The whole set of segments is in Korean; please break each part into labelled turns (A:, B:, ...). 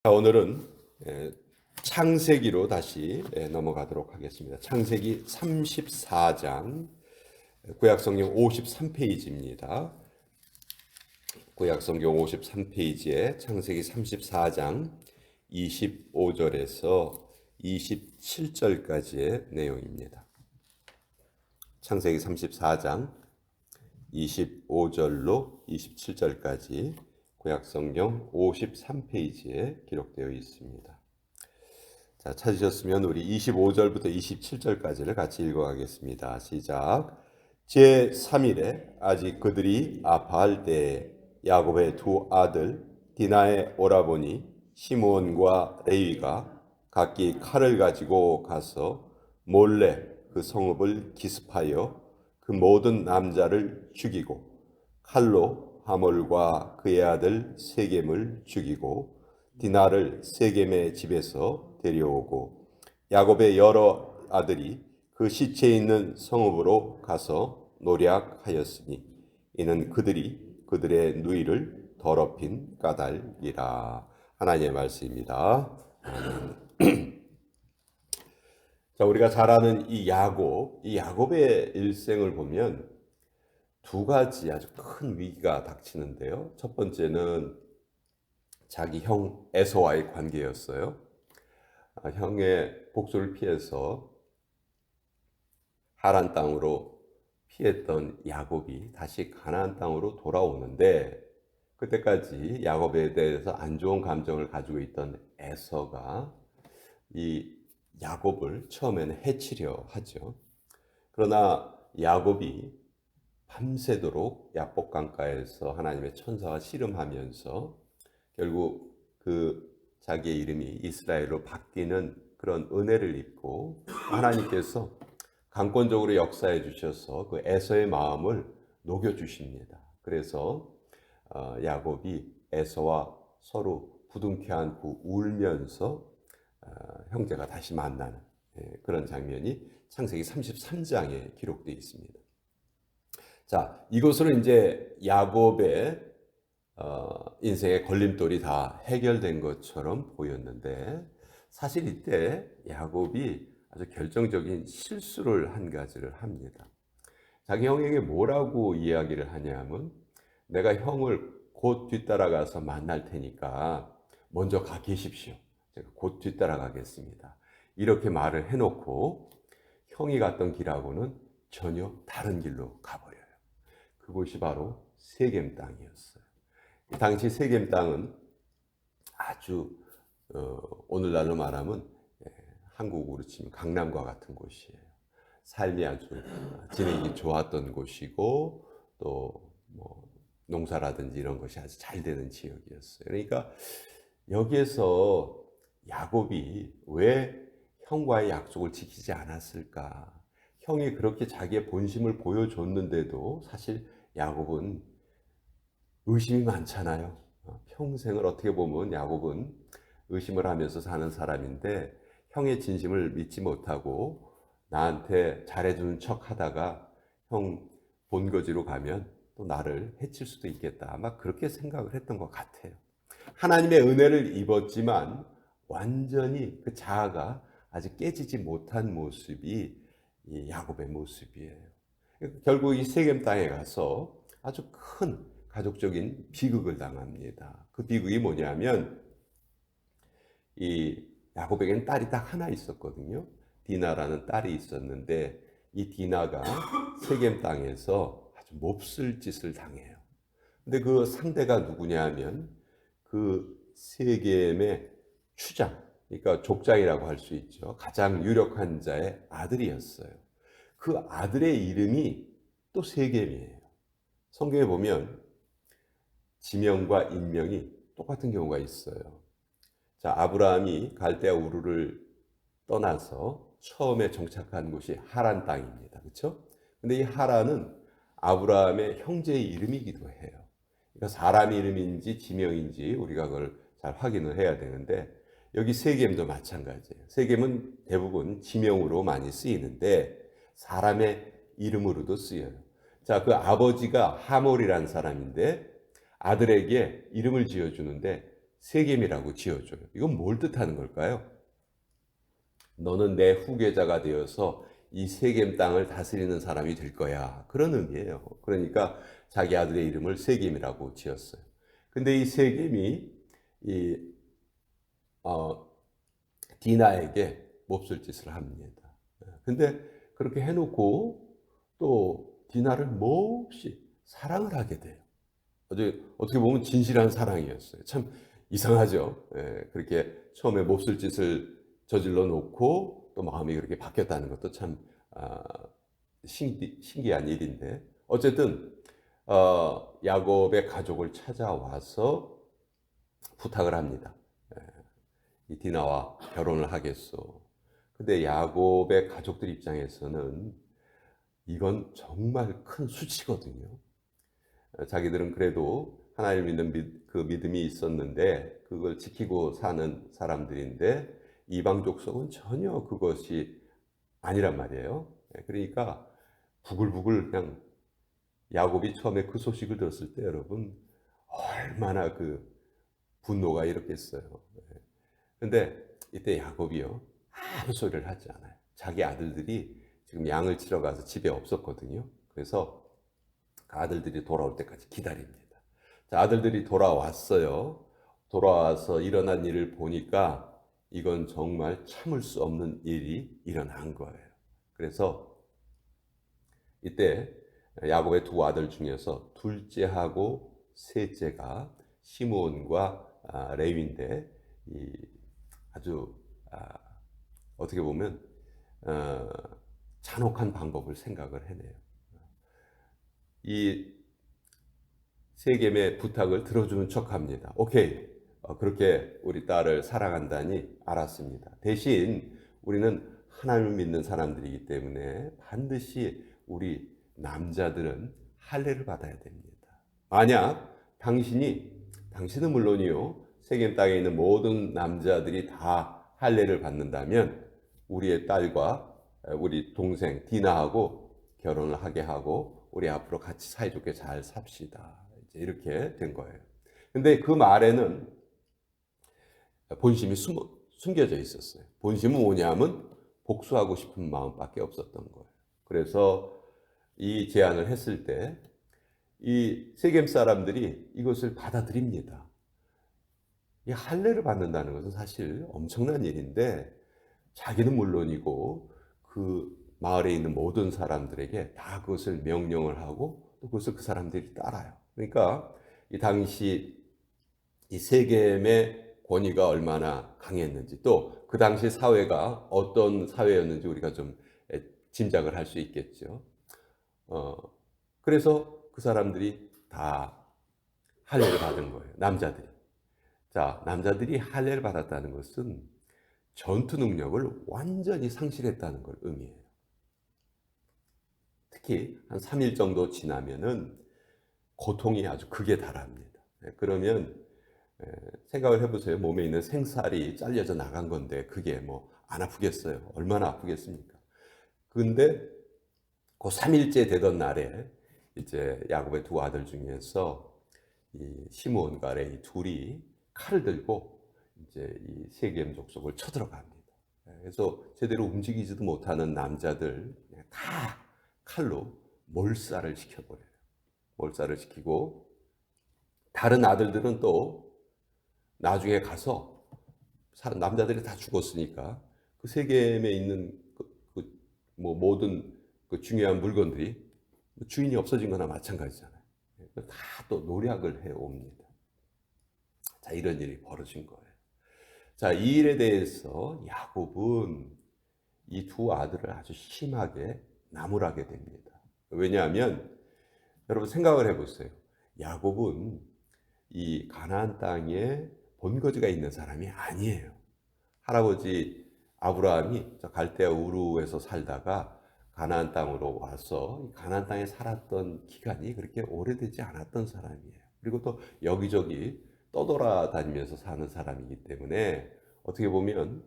A: 자, 오늘은 창세기로 다시 넘어가도록 하겠습니다. 창세기 34장, 구약성경 53페이지입니다. 구약성경 53페이지에 창세기 34장 25절에서 27절까지의 내용입니다. 창세기 34장 25절로 27절까지 구약성경 53페이지에 기록되어 있습니다. 자, 찾으셨으면 우리 25절부터 27절까지를 같이 읽어가겠습니다. 시작. 제3일에 아직 그들이 아파할 때에 야곱의 두 아들 디나의 오라버니 시므온과 레위가 각기 칼을 가지고 가서 몰래 그 성읍을 기습하여 그 모든 남자를 죽이고 칼로 하몰과 그의 아들 세겜을 죽이고 디나를 세겜의 집에서 데려오고 야곱의 여러 아들이 그 시체 있는 성읍으로 가서 노략하였으니 이는 그들이 그들의 누이를 더럽힌 까닭이라. 하나님의 말씀입니다. 자, 우리가 잘 아는 이 야곱의 일생을 보면 두 가지 아주 큰 위기가 닥치는데요. 첫 번째는 자기 형 에서와의 관계였어요. 형의 복수를 피해서 하란 땅으로 피했던 야곱이 다시 가나안 땅으로 돌아오는데, 그때까지 야곱에 대해서 안 좋은 감정을 가지고 있던 에서가 이 야곱을 처음에는 해치려 하죠. 그러나 야곱이 밤새도록 야복 강가에서 하나님의 천사와 씨름하면서 결국 그 자기의 이름이 이스라엘로 바뀌는 그런 은혜를 입고 하나님께서 강권적으로 역사해 주셔서 그 에서의 마음을 녹여 주십니다. 그래서 야곱이 에서와 서로 부둥켜 안고 울면서 형제가 다시 만나는 그런 장면이 창세기 33장에 기록되어 있습니다. 자, 이것으로 이제 야곱의 인생의 걸림돌이 다 해결된 것처럼 보였는데, 사실 이때 야곱이 아주 결정적인 실수를 한 가지를 합니다. 자기 형에게 뭐라고 이야기를 하냐면, 내가 형을 곧 뒤따라가서 만날 테니까 먼저 가 계십시오. 제가 곧 뒤따라가겠습니다. 이렇게 말을 해놓고 형이 갔던 길하고는 전혀 다른 길로 가버려요. 그곳이 바로 세겜 땅이었어요. 당시 세겜 땅은 아주 오늘날로 말하면 한국으로 치면 강남과 같은 곳이에요. 삶이 아주 지내기 좋았던 곳이고 또 뭐 농사라든지 이런 것이 아주 잘 되는 지역이었어요. 그러니까 여기에서 야곱이 왜 형과의 약속을 지키지 않았을까? 형이 그렇게 자기의 본심을 보여줬는데도 사실 야곱은 의심이 많잖아요. 평생을 어떻게 보면 야곱은 의심을 하면서 사는 사람인데, 형의 진심을 믿지 못하고 나한테 잘해주는 척 하다가 형 본거지로 가면 또 나를 해칠 수도 있겠다, 아마 그렇게 생각을 했던 것 같아요. 하나님의 은혜를 입었지만 완전히 그 자아가 아직 깨지지 못한 모습이 이 야곱의 모습이에요. 결국 이 세겜 땅에 가서 아주 큰 가족적인 비극을 당합니다. 그 비극이 뭐냐면, 이 야곱에게는 딸이 딱 하나 있었거든요. 디나라는 딸이 있었는데 이 디나가 세겜 땅에서 아주 몹쓸 짓을 당해요. 근데 그 상대가 누구냐 하면 그 세겜의 추장, 그러니까 족장이라고 할 수 있죠. 가장 유력한 자의 아들이었어요. 그 아들의 이름이 또 세겜이에요. 성경에 보면 지명과 인명이 똑같은 경우가 있어요. 자, 아브라함이 갈대아 우르를 떠나서 처음에 정착한 곳이 하란 땅입니다. 그렇죠? 근데 이 하란은 아브라함의 형제의 이름이기도 해요. 그러니까 사람 이름인지 지명인지 우리가 그걸 잘 확인을 해야 되는데, 여기 세겜도 마찬가지예요. 세겜은 대부분 지명으로 많이 쓰이는데 사람의 이름으로도 쓰여요. 자, 그 아버지가 하몰이라는 사람인데 아들에게 이름을 지어주는데 세겜이라고 지어줘요. 이건 뭘 뜻하는 걸까요? 너는 내 후계자가 되어서 이 세겜 땅을 다스리는 사람이 될 거야. 그런 의미예요. 그러니까 자기 아들의 이름을 세겜이라고 지었어요. 근데 이 세겜이 이 어, 디나에게 몹쓸 짓을 합니다. 근데 그렇게 해놓고 또 디나를 몹시 사랑을 하게 돼요. 어떻게 보면 진실한 사랑이었어요. 참 이상하죠. 그렇게 처음에 몹쓸 짓을 저질러 놓고 또 마음이 그렇게 바뀌었다는 것도 참 아, 신기한 일인데 어쨌든 야곱의 가족을 찾아와서 부탁을 합니다. 이 디나와 결혼을 하겠소. 근데 야곱의 가족들 입장에서는 이건 정말 큰 수치거든요. 자기들은 그래도 하나님을 믿는 그 믿음이 있었는데 그걸 지키고 사는 사람들인데 이방 족속은 전혀 그것이 아니란 말이에요. 그러니까 부글부글 그냥 야곱이 처음에 그 소식을 들었을 때 여러분 얼마나 그 분노가 일었겠어요. 근데 이때 야곱이요 아무 소리를 하지 않아요. 자기 아들들이 지금 양을 치러 가서 집에 없었거든요. 그래서 그 아들들이 돌아올 때까지 기다립니다. 자, 아들들이 돌아왔어요. 돌아와서 일어난 일을 보니까 이건 정말 참을 수 없는 일이 일어난 거예요. 그래서 이때 야곱의 두 아들 중에서 둘째하고 셋째가 시므온과 레위인데 아주 어떻게 보면 잔혹한 방법을 생각을 해내요. 이 세겜의 부탁을 들어주는 척합니다. 오케이, 그렇게 우리 딸을 사랑한다니 알았습니다. 대신 우리는 하나님을 믿는 사람들이기 때문에 반드시 우리 남자들은 할례를 받아야 됩니다. 만약 당신은 물론이요, 세겜 땅에 있는 모든 남자들이 다 할례를 받는다면 우리의 딸과 우리 동생 디나하고 결혼을 하게 하고 우리 앞으로 같이 사이좋게 잘 삽시다. 이제 이렇게 된 거예요. 근데 그 말에는 본심이 숨겨져 있었어요. 본심은 뭐냐면 복수하고 싶은 마음밖에 없었던 거예요. 그래서 이 제안을 했을 때 이 세겜 사람들이 이것을 받아들입니다. 이 할례를 받는다는 것은 사실 엄청난 일인데 자기는 물론이고 그 마을에 있는 모든 사람들에게 다 그것을 명령을 하고 또 그것을 그 사람들이 따라요. 그러니까 이 당시 이 세겜의 권위가 얼마나 강했는지 또 그 당시 사회가 어떤 사회였는지 우리가 좀 짐작을 할 수 있겠죠. 그래서 그 사람들이 다 할례를 받은 거예요. 남자들이. 자, 남자들이 할례를 받았다는 것은 전투 능력을 완전히 상실했다는 걸 의미해요. 특히 한 3일 정도 지나면은 고통이 아주 극에 달합니다. 그러면 생각을 해보세요. 몸에 있는 생살이 잘려져 나간 건데 그게 뭐 안 아프겠어요? 얼마나 아프겠습니까? 근데 그 3일째 되던 날에 이제 야곱의 두 아들 중에서 이 시므온과 레위 둘이 칼을 들고 이제 이 세겜 족속을 쳐들어갑니다. 그래서 제대로 움직이지도 못하는 남자들 다 칼로 몰살을 시켜버려요. 몰살을 시키고 다른 아들들은 또 나중에 가서 남자들이 다 죽었으니까 그 세겜에 있는 뭐 모든 그 중요한 물건들이 주인이 없어진 거나 마찬가지잖아요. 다 또 노략을 해 옵니다. 자, 이런 일이 벌어진 거예요. 자, 이 일에 대해서 야곱은 이 두 아들을 아주 심하게 나무라게 됩니다. 왜냐하면 여러분 생각을 해보세요. 야곱은 이 가나안 땅에 본거지가 있는 사람이 아니에요. 할아버지 아브라함이 갈대아 우르에서 살다가 가나안 땅으로 와서 가나안 땅에 살았던 기간이 그렇게 오래되지 않았던 사람이에요. 그리고 또 여기저기 떠돌아다니면서 사는 사람이기 때문에 어떻게 보면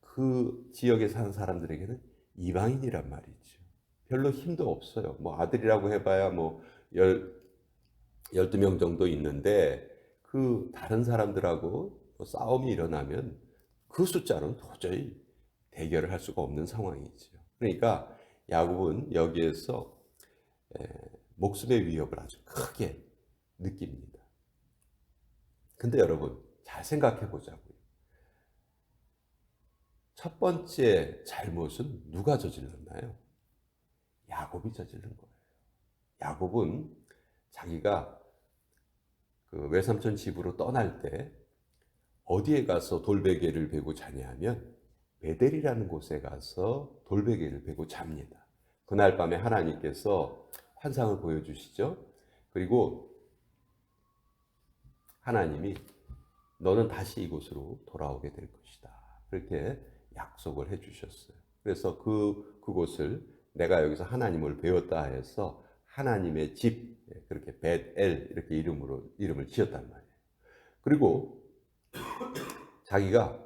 A: 그 지역에 사는 사람들에게는 이방인이란 말이죠. 별로 힘도 없어요. 뭐 아들이라고 해봐야 뭐 12명 정도 있는데 그 다른 사람들하고 싸움이 일어나면 그 숫자로는 도저히 대결을 할 수가 없는 상황이죠. 그러니까 야곱은 여기에서 목숨의 위협을 아주 크게 느낍니다. 근데 여러분 잘 생각해 보자고요. 첫 번째 잘못은 누가 저질렀나요? 야곱이 저지른 거예요. 야곱은 자기가 그 외삼촌 집으로 떠날 때 어디에 가서 돌베개를 베고 자냐면 베델이라는 곳에 가서 돌베개를 베고 잡니다. 그날 밤에 하나님께서 환상을 보여주시죠. 그리고 하나님이 너는 다시 이곳으로 돌아오게 될 것이다. 그렇게 약속을 해주셨어요. 그래서 그곳을 내가 여기서 하나님을 배웠다 해서 하나님의 집, 그렇게 벳엘 이렇게 이름을 지었단 말이에요. 그리고 자기가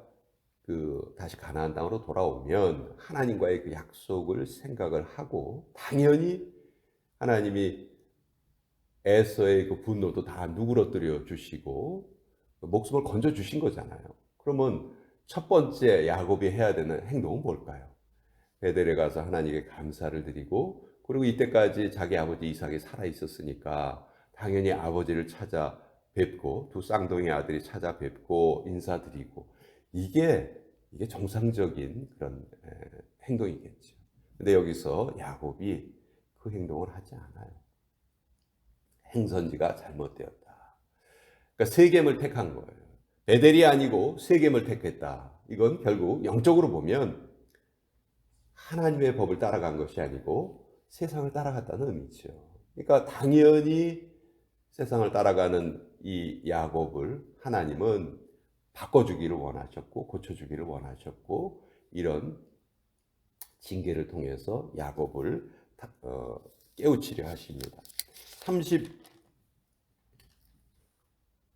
A: 다시 가나안 땅으로 돌아오면 하나님과의 그 약속을 생각을 하고 당연히 하나님이 에서의 그 분노도 다 누그러뜨려 주시고 목숨을 건져 주신 거잖아요. 그러면 첫 번째 야곱이 해야 되는 행동은 뭘까요? 베델에 가서 하나님께 감사를 드리고 그리고 이때까지 자기 아버지 이삭이 살아 있었으니까 당연히 아버지를 찾아 뵙고 두 쌍둥이 아들이 찾아 뵙고 인사드리고 이게 정상적인 그런 행동이겠죠. 근데 여기서 야곱이 그 행동을 하지 않아요. 행선지가 잘못되었다. 그러니까 세겜을 택한 거예요. 베델이 아니고 세겜을 택했다. 이건 결국 영적으로 보면 하나님의 법을 따라간 것이 아니고 세상을 따라갔다는 의미죠. 그러니까 당연히 세상을 따라가는 이 야곱을 하나님은 바꿔주기를 원하셨고 고쳐주기를 원하셨고 이런 징계를 통해서 야곱을 깨우치려 하십니다.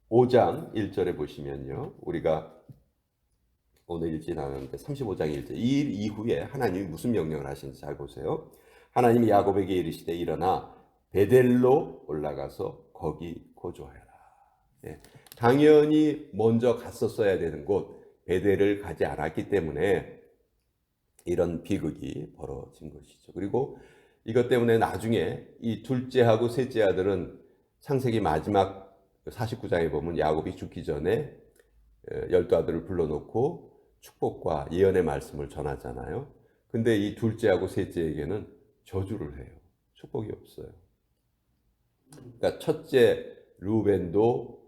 A: 35장 1절에 보시면요. 우리가 오늘 읽지 않았는데 35장 1절 이 일 이후에 하나님이 무슨 명령을 하시는지 잘 보세요. 하나님이 야곱에게 이르시되 일어나 베델로 올라가서 거기 거주하여라. 예. 당연히 먼저 갔었어야 되는 곳 베델을 가지 않았기 때문에 이런 비극이 벌어진 것이죠. 그리고 이것 때문에 나중에 이 둘째하고 셋째 아들은 창세기 마지막 49장에 보면 야곱이 죽기 전에 12아들을 불러놓고 축복과 예언의 말씀을 전하잖아요. 근데 이 둘째하고 셋째에게는 저주를 해요. 축복이 없어요. 그러니까 첫째 루벤도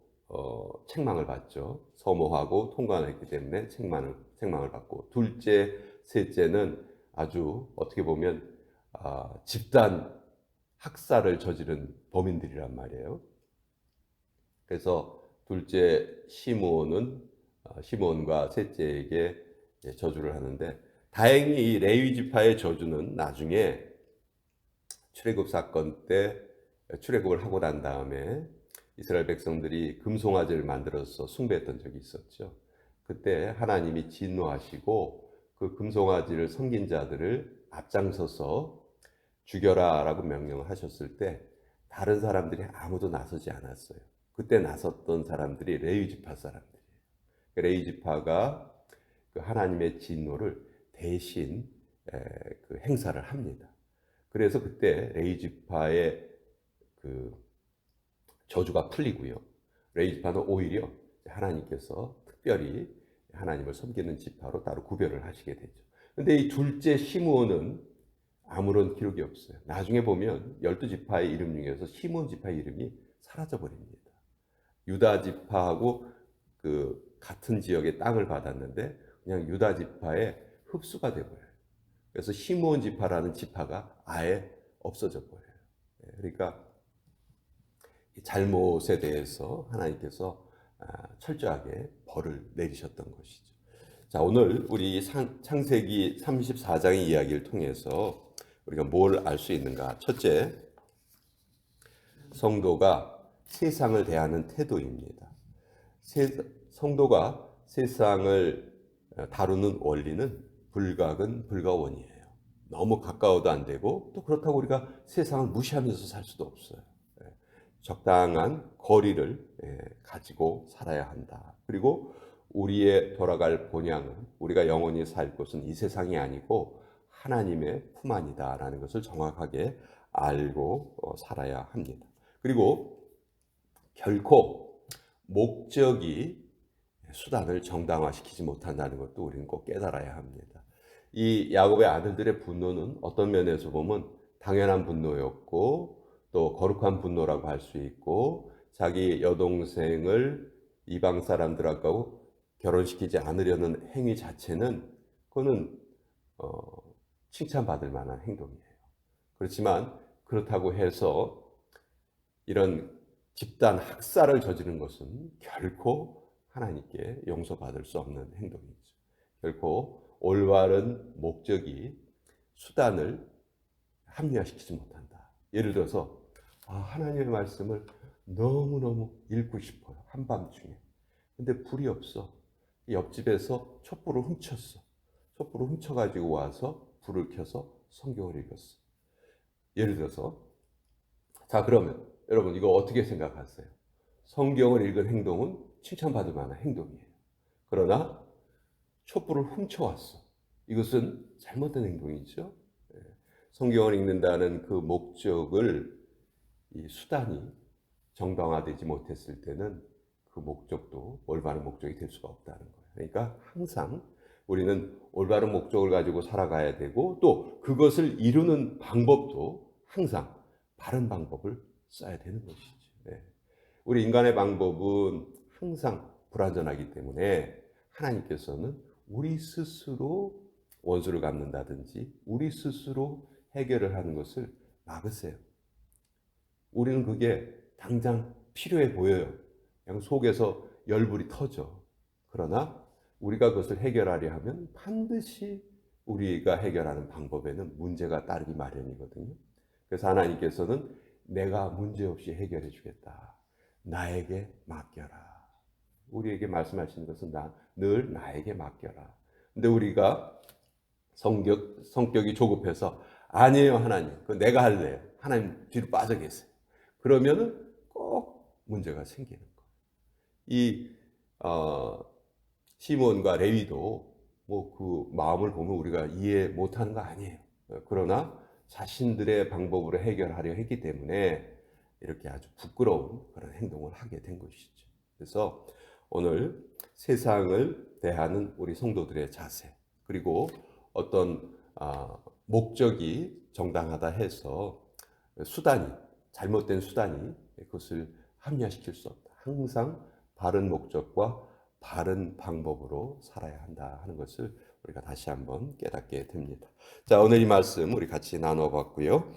A: 책망을 받죠. 서모하고 통관했기 때문에 책망을 받고 둘째, 셋째는 아주 어떻게 보면 집단 학살을 저지른 범인들이란 말이에요. 그래서 둘째 시므온과 셋째에게 저주를 하는데 다행히 이 레위 지파의 저주는 나중에 출애굽 사건 때 출애굽을 하고 난 다음에 이스라엘 백성들이 금송아지를 만들어서 숭배했던 적이 있었죠. 그때 하나님이 진노하시고 그 금송아지를 섬긴 자들을 앞장서서 죽여라라고 명령을 하셨을 때 다른 사람들이 아무도 나서지 않았어요. 그때 나섰던 사람들이 레위 지파 사람들이에요. 레위 지파가 그 하나님의 진노를 대신 그 행사를 합니다. 그래서 그때 레위 지파의 그 저주가 풀리고요. 레위 지파는 오히려 하나님께서 특별히 하나님을 섬기는 지파로 따로 구별을 하시게 되죠. 근데 이 둘째 시므온은 아무런 기록이 없어요. 나중에 보면 12지파의 이름 중에서 시므온 지파의 이름이 사라져 버립니다. 유다 지파하고 그 같은 지역의 땅을 받았는데 그냥 유다 지파에 흡수가 돼 버려요. 그래서 시므온 지파라는 지파가 아예 없어져 버려요. 그러니까 잘못에 대해서 하나님께서 철저하게 벌을 내리셨던 것이죠. 자, 오늘 우리 창세기 34장의 이야기를 통해서 우리가 뭘 알 수 있는가? 첫째, 성도가 세상을 대하는 태도입니다. 성도가 세상을 다루는 원리는 불가근 불가원이에요. 너무 가까워도 안 되고 또 그렇다고 우리가 세상을 무시하면서 살 수도 없어요. 적당한 거리를 가지고 살아야 한다. 그리고 우리의 돌아갈 본향은, 우리가 영원히 살 곳은 이 세상이 아니고 하나님의 품 안이다라는 것을 정확하게 알고 살아야 합니다. 그리고 결코 목적이 수단을 정당화시키지 못한다는 것도 우리는 꼭 깨달아야 합니다. 이 야곱의 아들들의 분노는 어떤 면에서 보면 당연한 분노였고 또 거룩한 분노라고 할 수 있고, 자기 여동생을 이방 사람들하고 결혼시키지 않으려는 행위 자체는 그거는 칭찬받을 만한 행동이에요. 그렇지만 그렇다고 해서 이런 집단 학살을 저지른 것은 결코 하나님께 용서받을 수 없는 행동이죠. 결코 올바른 목적이 수단을 합리화시키지 못한다. 예를 들어서 하나님의 말씀을 너무너무 읽고 싶어요. 한밤중에. 근데 불이 없어. 옆집에서 촛불을 훔쳤어. 촛불을 훔쳐가지고 와서 불을 켜서 성경을 읽었어. 예를 들어서 자, 그러면 여러분 이거 어떻게 생각하세요? 성경을 읽은 행동은 칭찬받을 만한 행동이에요. 그러나 촛불을 훔쳐왔어. 이것은 잘못된 행동이죠. 성경을 읽는다는 그 목적을, 이 수단이 정당화되지 못했을 때는 그 목적도 올바른 목적이 될 수가 없다는 거예요. 그러니까 항상 우리는 올바른 목적을 가지고 살아가야 되고, 또 그것을 이루는 방법도 항상 바른 방법을 써야 되는 것이죠. 네. 우리 인간의 방법은 항상 불완전하기 때문에 하나님께서는 우리 스스로 원수를 갚는다든지 우리 스스로 해결을 하는 것을 막으세요. 우리는 그게 당장 필요해 보여요. 그냥 속에서 열불이 터져. 그러나 우리가 그것을 해결하려 하면 반드시 우리가 해결하는 방법에는 문제가 따르기 마련이거든요. 그래서 하나님께서는 내가 문제없이 해결해 주겠다. 나에게 맡겨라. 우리에게 말씀하시는 것은 늘 나에게 맡겨라. 근데 우리가 성격이 조급해서 아니에요 하나님, 그거 내가 할래요. 하나님 뒤로 빠져 계세요. 그러면은 꼭 문제가 생기는 거예요. 이 시몬과 레위도 뭐 그 마음을 보면 우리가 이해 못하는 거 아니에요. 그러나 자신들의 방법으로 해결하려 했기 때문에 이렇게 아주 부끄러운 그런 행동을 하게 된 것이죠. 그래서 오늘 세상을 대하는 우리 성도들의 자세, 그리고 어떤 목적이 정당하다 해서 수단이, 잘못된 수단이 그것을 합리화시킬 수 없다. 항상 바른 목적과 바른 방법으로 살아야 한다 하는 것을 우리가 다시 한번 깨닫게 됩니다. 자, 오늘 이 말씀 우리 같이 나눠 봤고요.